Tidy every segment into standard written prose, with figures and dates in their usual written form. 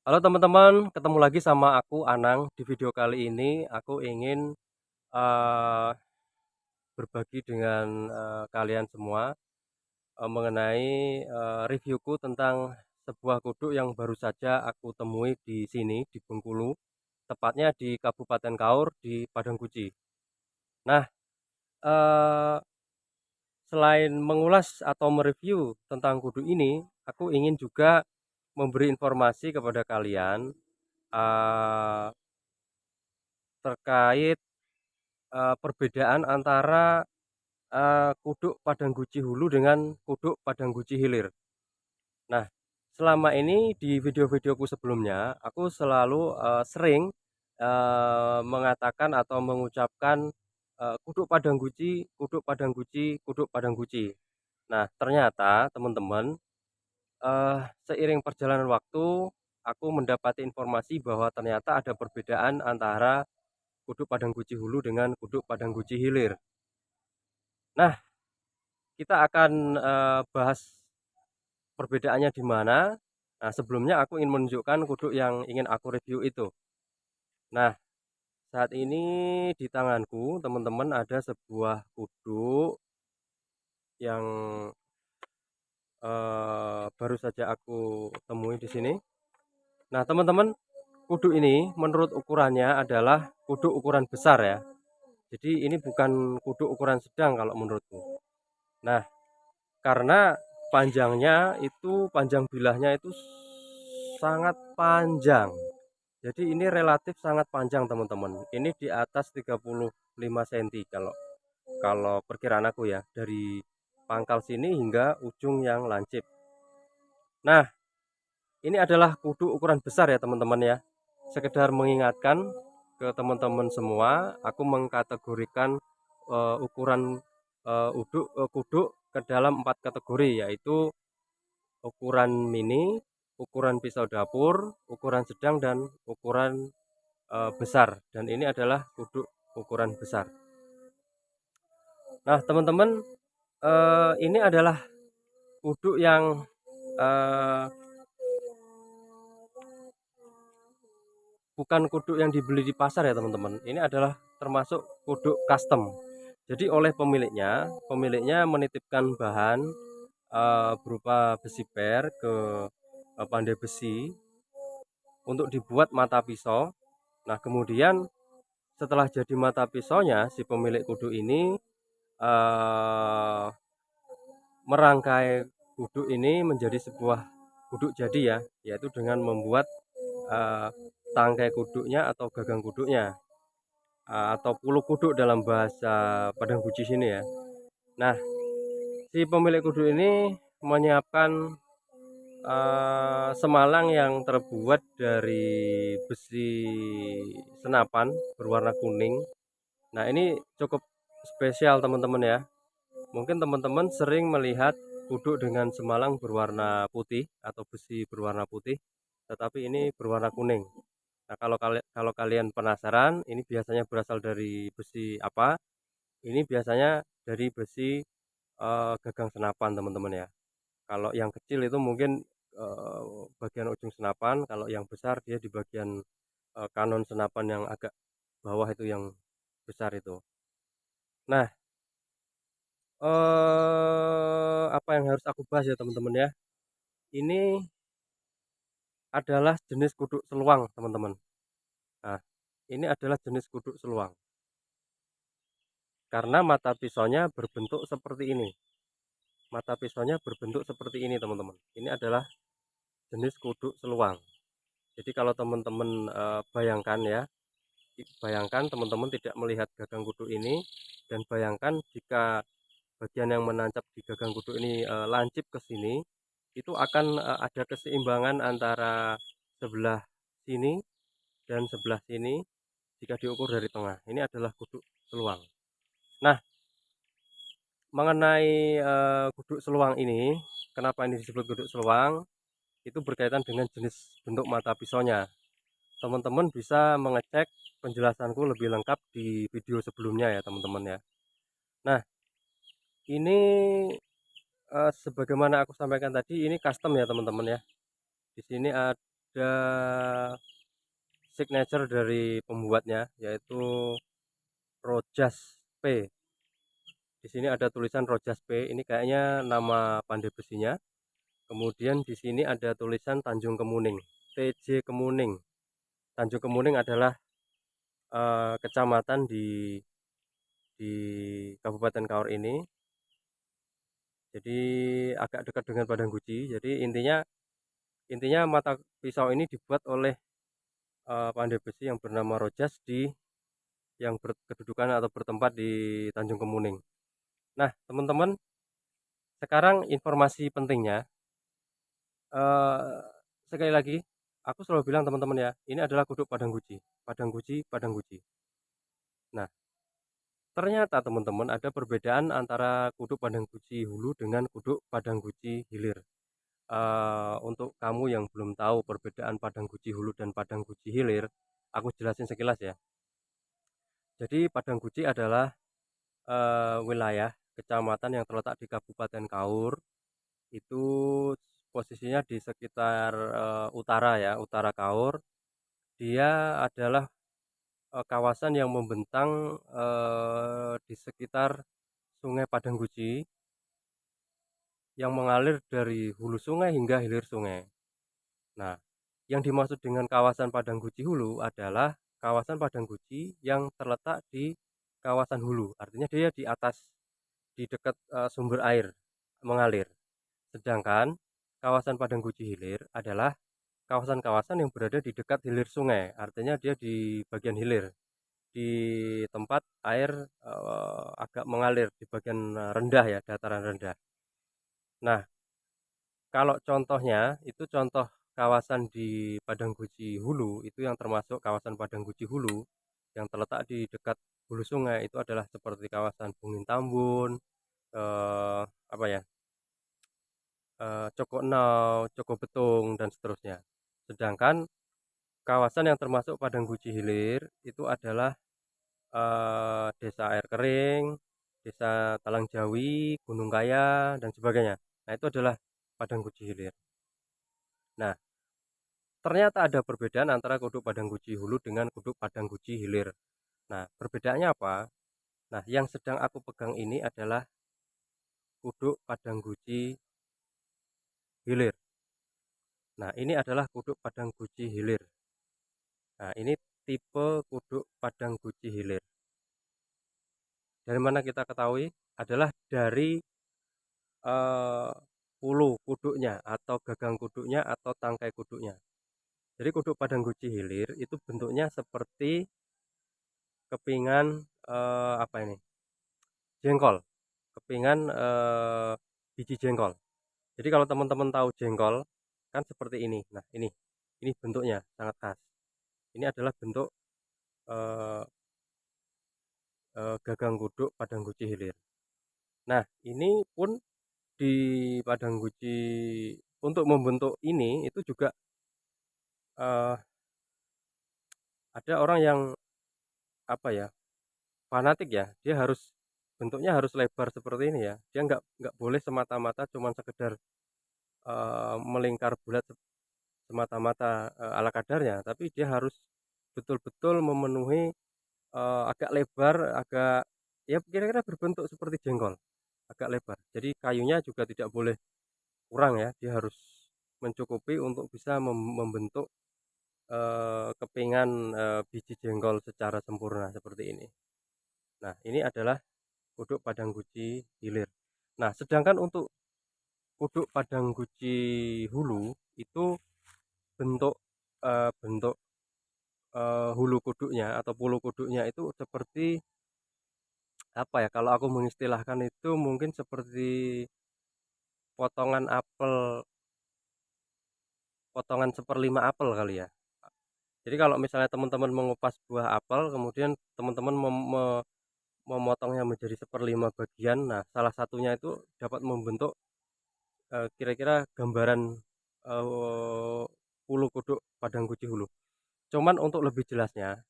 Halo teman-teman, ketemu lagi sama aku Anang. Di video kali ini aku ingin eee, berbagi dengan kalian semua mengenai reviewku tentang sebuah kuduk yang baru saja aku temui di sini di Bengkulu, tepatnya di Kabupaten Kaur di Padangkuci. Nah, eee, selain mengulas atau mereview tentang kuduk ini, aku ingin juga memberi informasi kepada kalian eee, terkait perbedaan antara kuduk Padangkuci Hulu dengan kuduk Padangkuci Hilir. Nah, selama ini di video-videoku sebelumnya, aku selalu sering mengatakan atau mengucapkan kuduk Padangkuci, kuduk Padangkuci, kuduk Padangkuci. Nah, ternyata teman-teman, seiring perjalanan waktu, aku mendapati informasi bahwa ternyata ada perbedaan antara kuduk Padangkuci Hulu dengan kuduk Padangkuci Hilir. Nah, kita akan bahas perbedaannya di mana. Nah, sebelumnya aku ingin menunjukkan kuduk yang ingin aku review itu. Nah, saat ini di tanganku, teman-teman, ada sebuah kuduk yang baru saja aku temui di sini. Nah, teman-teman, kuduk ini menurut ukurannya adalah kuduk ukuran besar ya. Jadi ini bukan kuduk ukuran sedang kalau menurutku. Nah, karena panjang bilahnya itu sangat panjang. Jadi ini relatif sangat panjang teman-teman. Ini di atas 35 cm kalau kalau perkiraan aku ya, dari pangkal sini hingga ujung yang lancip. Nah, ini adalah kudu ukuran besar ya teman-teman ya. Sekedar mengingatkan ke teman-teman semua, aku mengkategorikan ukuran kuduk ke dalam 4 kategori, yaitu ukuran mini, ukuran pisau dapur, ukuran sedang, dan ukuran besar. Dan ini adalah kuduk ukuran besar. Nah teman-teman, ini adalah kuduk yang eh, bukan kuduk yang dibeli di pasar ya teman-teman. Ini adalah termasuk kuduk custom. Jadi oleh pemiliknya menitipkan bahan berupa besi per ke pandai besi untuk dibuat mata pisau. Nah, kemudian setelah jadi mata pisaunya, si pemilik kudu ini eh, merangkai kudu ini menjadi sebuah kudu jadi ya, yaitu dengan membuat eh, tangkai kuduknya atau gagang kuduknya atau pulu kuduk dalam bahasa Padang Buci sini ya. Nah, si pemilik kudu ini menyiapkan semalang yang terbuat dari besi senapan berwarna kuning. Nah, ini cukup spesial teman-teman ya. Mungkin teman-teman sering melihat kuduk dengan semalang berwarna putih atau besi berwarna putih, tetapi ini berwarna kuning. Nah, kalau kalian penasaran, ini biasanya berasal dari besi apa? Ini biasanya dari besi gagang senapan, teman-teman ya. Kalau yang kecil itu mungkin bagian ujung senapan, kalau yang besar dia di bagian kanon senapan yang agak bawah itu yang besar itu. Nah, apa yang harus aku bahas ya teman-teman ya? Ini adalah jenis kuduk seluang, teman-teman. Nah, ini adalah jenis kuduk seluang. Karena mata pisaunya berbentuk seperti ini. Mata pisaunya berbentuk seperti ini, teman-teman. Ini adalah jenis kuduk seluang. Jadi kalau teman-teman bayangkan ya, bayangkan teman-teman tidak melihat gagang kuduk ini, dan bayangkan jika bagian yang menancap di gagang kuduk ini lancip ke sini, itu akan ada keseimbangan antara sebelah sini dan sebelah sini jika diukur dari tengah. Ini adalah kuduk seluang. Nah, mengenai kuduk seluang ini, kenapa ini disebut kuduk seluang? Itu berkaitan dengan jenis bentuk mata pisaunya. Teman-teman bisa mengecek penjelasanku lebih lengkap di video sebelumnya ya teman-teman ya. Nah, ini sebagaimana aku sampaikan tadi, ini custom ya teman-teman ya. Di sini ada ada signature dari pembuatnya, yaitu Rojas P. Di sini ada tulisan Rojas P, ini kayaknya nama pandai besinya. Kemudian di sini ada tulisan Tanjung Kemuning, TJ Kemuning. Tanjung Kemuning adalah kecamatan di Kabupaten Kaur ini. Jadi agak dekat dengan Padang Guci. Jadi intinya mata pisau ini dibuat oleh pandai besi yang bernama Rojas yang berkedudukan atau bertempat di Tanjung Kemuning. Nah, teman-teman, sekarang informasi pentingnya, eh, sekali lagi, aku selalu bilang teman-teman ya, ini adalah kuduk Padang Guci, Padang Guci, Padang Guci. Nah, ternyata teman-teman ada perbedaan antara kuduk Padang Guci Hulu dengan kuduk Padang Guci Hilir. Untuk kamu yang belum tahu perbedaan Padang Guci Hulu dan Padang Guci Hilir, aku jelasin sekilas ya. Jadi Padang Guci adalah wilayah kecamatan yang terletak di Kabupaten Kaur, itu posisinya di sekitar utara ya, utara Kaur. Dia adalah kawasan yang membentang di sekitar Sungai Padang Guci yang mengalir dari hulu sungai hingga hilir sungai. Nah, yang dimaksud dengan kawasan Padang Guci Hulu adalah kawasan Padang Guci yang terletak di kawasan hulu. Artinya dia di atas, di dekat sumber air mengalir. Sedangkan kawasan Padang Guci Hilir adalah kawasan-kawasan yang berada di dekat hilir sungai. Artinya dia di bagian hilir, di tempat air agak mengalir di bagian rendah ya, dataran rendah. Nah, kalau contohnya itu contoh kawasan di Padang Guci Hulu, itu yang termasuk kawasan Padang Guci Hulu yang terletak di dekat hulu sungai, itu adalah seperti kawasan Bungin Tambun, eh, apa ya, Coko Enau, Coko Betung dan seterusnya. Sedangkan kawasan yang termasuk Padang Guci Hilir itu adalah Desa Air Kering, Desa Talang Jawi, Gunung Kaya dan sebagainya. Nah, itu adalah Padang Guci Hilir. Nah, ternyata ada perbedaan antara kuduk Padang Guci Hulu dengan kuduk Padang Guci Hilir. Nah, perbedaannya apa? Nah, yang sedang aku pegang ini adalah kuduk Padang Guci Hilir. Nah, ini adalah kuduk Padang Guci Hilir. Nah, ini tipe kuduk Padang Guci Hilir. Dari mana kita ketahui? Adalah dari eh, ulu kuduknya atau gagang kuduknya atau tangkai kuduknya. Jadi kuduk Padang Guci Hilir itu bentuknya seperti kepingan apa ini? Jengkol. Kepingan biji jengkol. Jadi kalau teman-teman tahu jengkol kan seperti ini. Nah, ini bentuknya sangat khas. Ini adalah bentuk eh, gagang kuduk Padang Guci Hilir. Nah, ini pun di Padang Guci untuk membentuk ini itu juga eh, ada orang yang apa ya, fanatik ya, dia harus bentuknya harus lebar seperti ini ya, dia nggak boleh semata-mata cuman sekedar melingkar bulat semata-mata ala kadarnya, tapi dia harus betul-betul memenuhi agak lebar, agak ya kira-kira berbentuk seperti jengkol, agak lebar. Jadi kayunya juga tidak boleh kurang ya, dia harus mencukupi untuk bisa membentuk kepingan biji jengkol secara sempurna seperti ini. Nah, ini adalah kuduk Padang Guci Hilir. Nah, sedangkan untuk kuduk Padang Guci Hulu itu bentuk bentuk hulu kuduknya atau pulu kuduknya itu seperti apa ya? Kalau aku mengistilahkan itu mungkin seperti potongan apel, potongan seperlima apel kali ya. Jadi kalau misalnya teman-teman mengupas buah apel, kemudian teman-teman memotongnya menjadi seperlima bagian, nah salah satunya itu dapat membentuk kira-kira gambaran ulu kuduk Padang Guci Hulu. Cuman untuk lebih jelasnya,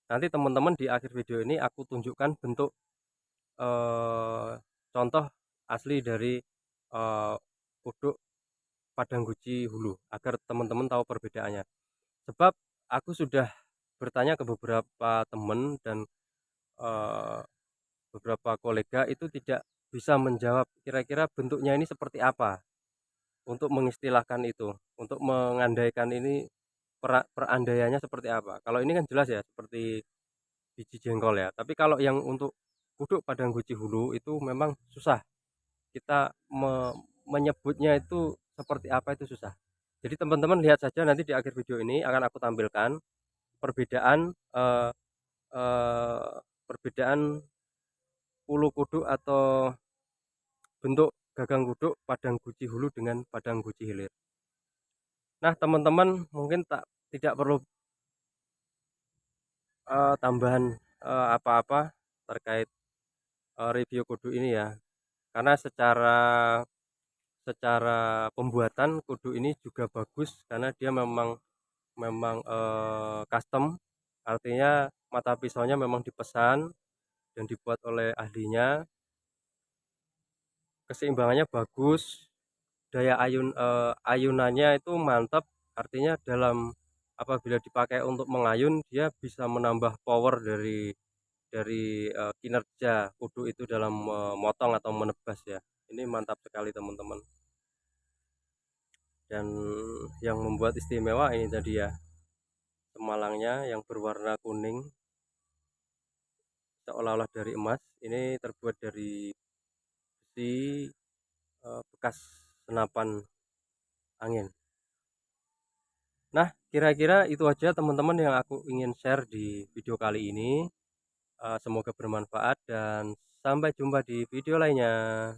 nanti teman-teman di akhir video ini aku tunjukkan bentuk eh, contoh asli dari kuduk Padang Guci Hulu agar teman-teman tahu perbedaannya. Sebab aku sudah bertanya ke beberapa teman dan eee, beberapa kolega itu tidak bisa menjawab kira-kira bentuknya ini seperti apa, untuk mengistilahkan itu, untuk mengandaikan ini perandaiannya seperti apa. Kalau ini kan jelas ya seperti biji jengkol ya, tapi kalau yang untuk kudu Padang Guci Hulu itu memang susah, kita menyebutnya itu seperti apa itu susah. Jadi teman-teman lihat saja nanti di akhir video ini akan aku tampilkan perbedaan, perbedaan ulu kudu atau bentuk gagang kuduk Padang Guci Hulu dengan Padang Guci Hilir. Nah teman-teman mungkin tidak perlu tambahan apa-apa terkait review kudu ini ya, karena secara secara pembuatan kudu ini juga bagus karena dia memang memang custom, artinya mata pisaunya memang dipesan dan dibuat oleh ahlinya, keseimbangannya bagus, ayunannya itu mantap, artinya apabila dipakai untuk mengayun dia bisa menambah power dari kinerja kudu itu dalam memotong atau menebas ya. Ini mantap sekali teman-teman, dan yang membuat istimewa ini tadi ya, semalangnya yang berwarna kuning seolah-olah dari emas. Ini terbuat dari besi bekas senapan angin. Nah kira-kira itu aja teman-teman yang aku ingin share di video kali ini. Semoga bermanfaat dan sampai jumpa di video lainnya.